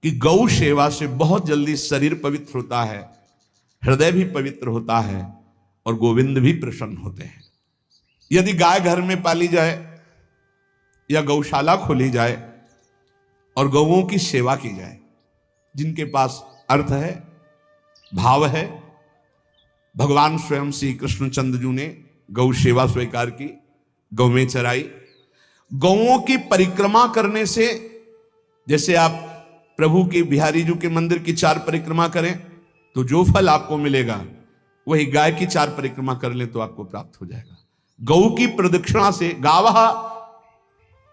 कि गौ सेवा से बहुत जल्दी शरीर पवित्र होता है, हृदय भी पवित्र होता है और गोविंद भी प्रसन्न होते हैं। यदि गाय घर में पाली जाए या गौशाला खोली जाए और गौओं की सेवा की जाए, जिनके पास अर्थ है, भाव है, भगवान स्वयं श्री कृष्णचंद्र जी ने गौ सेवा स्वीकार की, गौवें चराई। गौओं की परिक्रमा करने से, जैसे आप प्रभु के बिहारी जी के मंदिर की 4 परिक्रमा करें तो जो फल आपको मिलेगा, वही गाय की 4 परिक्रमा कर लें तो आपको प्राप्त हो जाएगा। गौ की प्रदक्षिणा से, गावः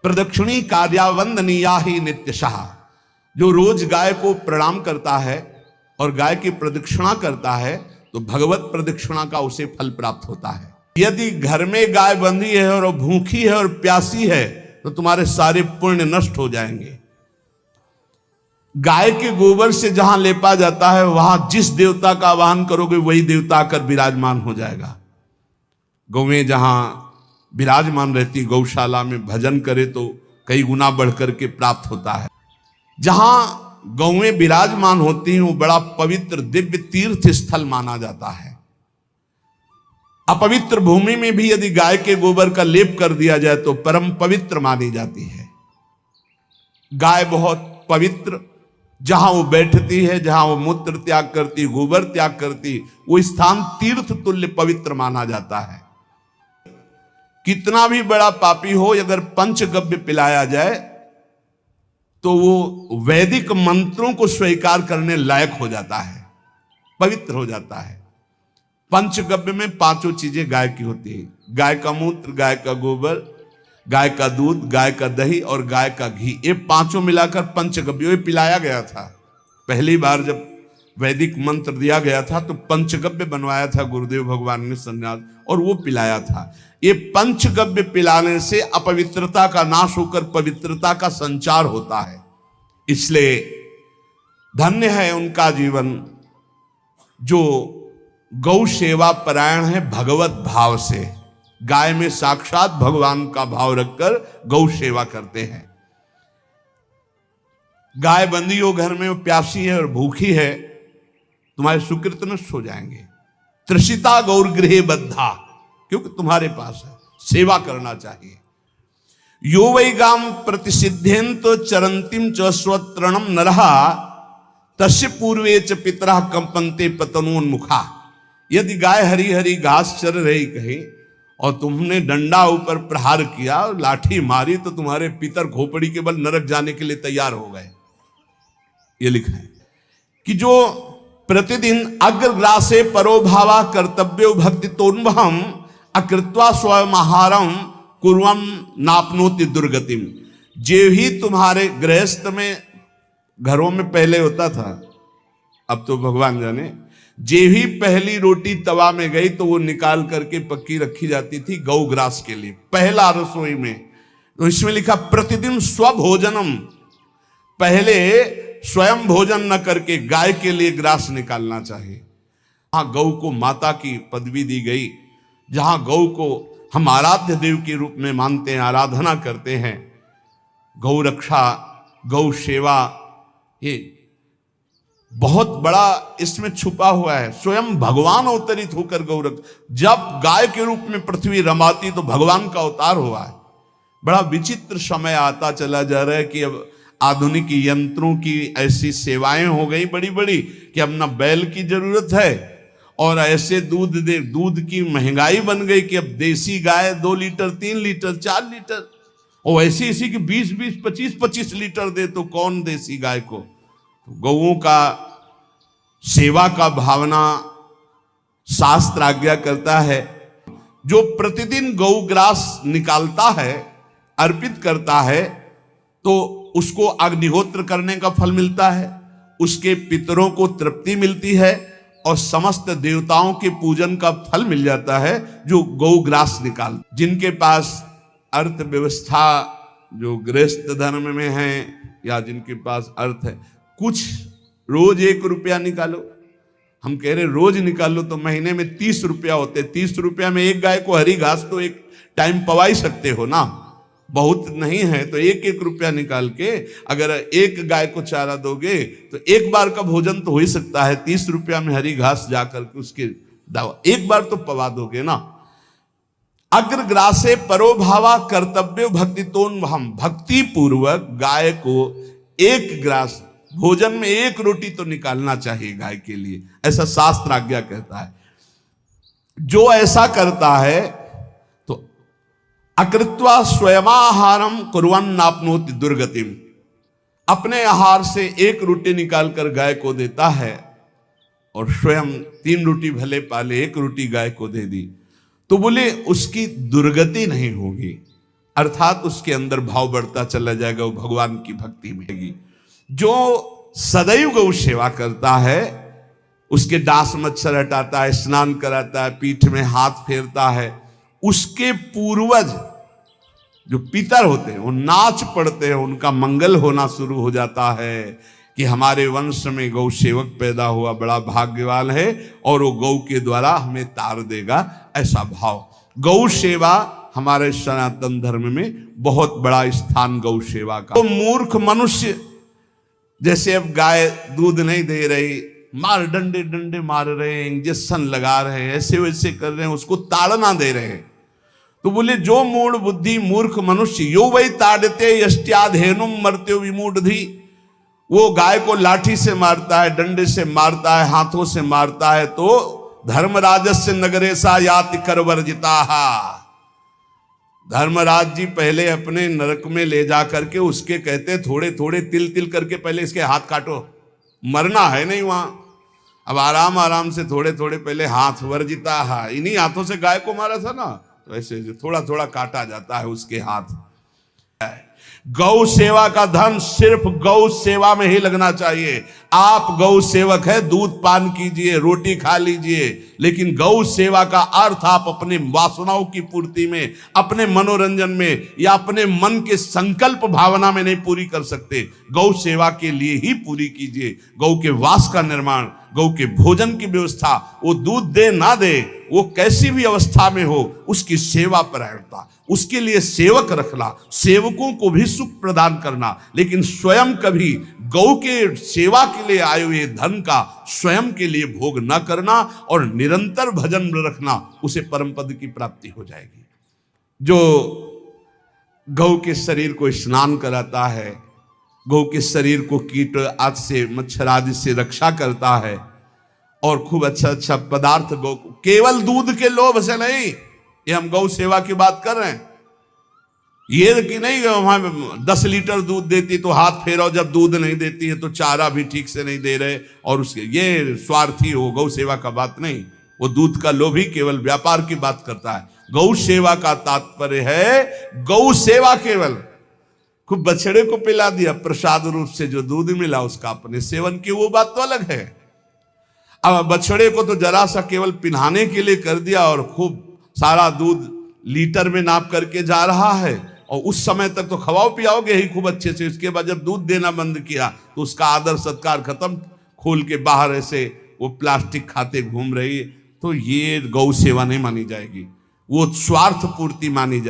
प्रदक्षिणी कार्यावंदनीया ही नित्यशः, जो रोज गाय को प्रणाम करता है और गाय की प्रदक्षिणा करता है तो भगवत प्रदक्षिणा का उसे फल प्राप्त होता है। यदि घर में गाय बंधी है और भूखी है और प्यासी है तो तुम्हारे सारे पुण्य नष्ट हो जाएंगे। गाय के गोबर से जहां लेपा जाता है, वहां जिस देवता का आवाहन करोगे वही देवता आकर विराजमान हो जाएगा। गौवें जहां विराजमान रहती, गौशाला में भजन करे तो कई गुना बढ़कर के प्राप्त होता है। जहां गौवें विराजमान होती हैं वो बड़ा पवित्र दिव्य तीर्थ स्थल माना जाता है। अपवित्र भूमि में भी यदि गाय के गोबर का लेप कर दिया जाए तो परम पवित्र मानी जाती है। गाय बहुत पवित्र, जहां वो बैठती है, जहां वो मूत्र त्याग करती, गोबर त्याग करती, वो स्थान तीर्थ तुल्य पवित्र माना जाता है। कितना भी बड़ा पापी हो, अगर पंचगव्य पिलाया जाए तो वो वैदिक मंत्रों को स्वीकार करने लायक हो जाता है, पवित्र हो जाता है। पंचगव्य में 5 चीजें गाय की होती है: गाय का मूत्र, गाय का गोबर, गाय का दूध, गाय का दही और गाय का घी। ये 5 मिलाकर पंचगव्य पिलाया गया था। पहली बार जब वैदिक मंत्र दिया गया था तो पंचगव्य बनवाया था गुरुदेव भगवान ने संन्यास, और वो पिलाया था। ये पंचगव्य पिलाने से अपवित्रता का नाश होकर पवित्रता का संचार होता है। इसलिए धन्य है उनका जीवन जो गौ सेवा परायण है, भगवत भाव से। गाय में साक्षात भगवान का भाव रखकर गौ सेवा करते हैं। गाय बंदी हो घर में, वो प्यासी है और भूखी है, तुम्हारे सुकृत नष्ट हो जाएंगे। तृषिता गौर गृहे बद्धा, क्योंकि तुम्हारे पास है, सेवा करना चाहिए। यो वै गाम प्रतिसिद्धेन तो चरंतिम च स्वतरणम नरहा तस्य पूर्वे च पितरः कंपन्ते पतनोन्मुखा। यदि गाय हरी हरी घास चर रही कहीं और तुमने डंडा ऊपर प्रहार किया और लाठी मारी तो तुम्हारे पितर खोपड़ी के बल नरक जाने के लिए तैयार हो गए। ये लिखा है कि जो प्रतिदिन अग्रग्रासे परोभावा कर्तव्यो भक्ति तोन्वहम अकृत्वा स्वयं आहारम कुर्वम नापनोति दुर्गतिम। जे ही तुम्हारे गृहस्थ में, घरों में पहले होता था, अब तो भगवान जाने, जे ही पहली रोटी तवा में गई तो वो निकाल करके पक्की रखी जाती थी गौग्रास के लिए, पहला रसोई में। तो इसमें लिखा प्रतिदिन स्वभोजनम, पहले स्वयं भोजन न करके गाय के लिए ग्रास निकालना चाहिए। जहां गौ को माता की पदवी दी गई, जहां गौ को हम आराध्य देव के रूप में मानते हैं, आराधना करते हैं, गौ रक्षा, गौ सेवा, ये बहुत बड़ा इसमें छुपा हुआ है। स्वयं भगवान अवतरित होकर गौ रक्षा, जब गाय के रूप में पृथ्वी रमाती तो भगवान का अवतार हुआ है। बड़ा विचित्र समय आता चला जा रहा है कि अब आधुनिक यंत्रों की ऐसी सेवाएं हो गई बड़ी बड़ी कि अब ना बैल की जरूरत है, और ऐसे दूध की महंगाई बन गई कि अब देसी गाय 2 लीटर 3 लीटर 4 लीटर, और ऐसी ऐसी कि 20-20 25-25 लीटर दे तो कौन देसी गाय को। तो गौओं का सेवा का भावना शास्त्र आज्ञा करता है। जो प्रतिदिन गौग्रास निकालता है, अर्पित करता है, तो उसको अग्निहोत्र करने का फल मिलता है, उसके पितरों को तृप्ति मिलती है और समस्त देवताओं के पूजन का फल मिल जाता है जो गौग्रास निकाल। जिनके पास अर्थव्यवस्था, जो गृहस्थ धर्म में है या जिनके पास अर्थ है, कुछ रोज 1 रुपया निकालो। हम कह रहे रोज निकालो तो महीने में 30 रुपया होते। 30 रुपया में एक गाय को हरी घास तो एक टाइम पवा ही सकते हो ना। बहुत नहीं है तो 1-1 रुपया निकाल के अगर एक गाय को चारा दोगे तो एक बार का भोजन तो हो ही सकता है। 30 रुपया में हरी घास जाकर के उसके दवा एक बार तो पवा दोगे ना। अग्रग्रासे परोभावा कर्तव्य भक्तितोन हम, भक्ति पूर्वक गाय को एक ग्रास भोजन में 1 रोटी तो निकालना चाहिए गाय के लिए, ऐसा शास्त्र आज्ञा कहता है। जो ऐसा करता है तो अकृत्वा स्वयमाहारम कुर्वन् नाप्नोति दुर्गतिम, अपने आहार से 1 रोटी निकालकर गाय को देता है और स्वयं 3 रोटी भले पाले 1 रोटी गाय को दे दी तो बोले उसकी दुर्गति नहीं होगी, अर्थात उसके अंदर भाव बढ़ता चला जाएगा, वो भगवान की भक्ति में होगी। जो सदैव गौ सेवा करता है, उसके डांस मच्छर हटाता है, स्नान कराता है, पीठ में हाथ फेरता है, उसके पूर्वज जो पितर होते हैं वो नाच पड़ते हैं, उनका मंगल होना शुरू हो जाता है कि हमारे वंश में गौ सेवक पैदा हुआ, बड़ा भाग्यवान है और वो गौ के द्वारा हमें तार देगा, ऐसा भाव। गौ सेवा हमारे सनातन धर्म में बहुत बड़ा स्थान गौ सेवा का। तो मूर्ख मनुष्य जैसे अब गाय दूध नहीं दे रही, मार डंडे डंडे मार रहे हैं, इंजेक्शन लगा रहे हैं, ऐसे वैसे कर रहे हैं, उसको ताड़ना दे रहे हैं। तो बोले जो मूढ़ बुद्धि मूर्ख मनुष्य यो वही ताड़ते यष्ट्याधेनुम मर्त्यो विमूढ़धि, वो गाय को लाठी से मारता है, डंडे से मारता है, हाथों से मारता है तो धर्मराजस्य नगरेशा याति करवर्जिता, धर्मराज जी पहले अपने नरक में ले जा करके उसके कहते थोड़े थोड़े तिल तिल करके पहले इसके हाथ काटो, मरना है नहीं वहां, अब आराम आराम से थोड़े थोड़े पहले हाथ वर्जिता, इन्हीं हाथों से गाय को मारा था ना, तो ऐसे थोड़ा थोड़ा काटा जाता है उसके हाथ। गौ सेवा का धन सिर्फ गौ सेवा में ही लगना चाहिए। आप गौ सेवक है, दूध पान कीजिए, रोटी खा लीजिए, लेकिन गौ सेवा का अर्थ आप अपने वासनाओं की पूर्ति में, अपने मनोरंजन में या अपने मन के संकल्प भावना में नहीं पूरी कर सकते। गौ सेवा के लिए ही पूरी कीजिए। गौ के वास का निर्माण, गौ के भोजन की व्यवस्था, वो दूध दे ना दे, वो कैसी भी अवस्था में हो, उसकी सेवा परायणता, उसके लिए सेवक रखना, सेवकों को भी सुख प्रदान करना, लेकिन स्वयं कभी गौ के सेवा के लिए आए हुए धन का स्वयं के लिए भोग न करना और निरंतर भजन रखना, उसे परम पद की प्राप्ति हो जाएगी। जो गौ के शरीर को स्नान कराता है, गौ के शरीर को कीट आदि से, मच्छर आदि से रक्षा करता है और खूब अच्छा अच्छा पदार्थ गौ को, केवल दूध के लोभ से नहीं, ये हम गौ सेवा की बात कर रहे हैं, ये कि नहीं वहां 10 लीटर दूध देती तो हाथ फेरो, जब दूध नहीं देती है तो चारा भी ठीक से नहीं दे रहे और उसके ये स्वार्थी हो, गौ सेवा का बात नहीं। वो दूध का लोभी केवल व्यापार की बात करता है। गौ सेवा का तात्पर्य है गौ सेवा केवल, खूब बछड़े को पिला दिया प्रसाद रूप से, जो दूध मिला उसका अपने सेवन की, वो बात तो अलग है। अब बछड़े को तो जरा सा केवल पिन्हाने के लिए कर दिया और खूब सारा दूध लीटर में नाप करके जा रहा है और उस समय तक तो खवाओ पियाओगे ही खूब अच्छे से, उसके बाद जब दूध देना बंद किया तो उसका आदर सत्कार खत्म, खोल के बाहर ऐसे वो प्लास्टिक खाते घूम रही है, तो ये गौ सेवा नहीं मानी जाएगी, वो स्वार्थ पूर्ति मानी जाएगी।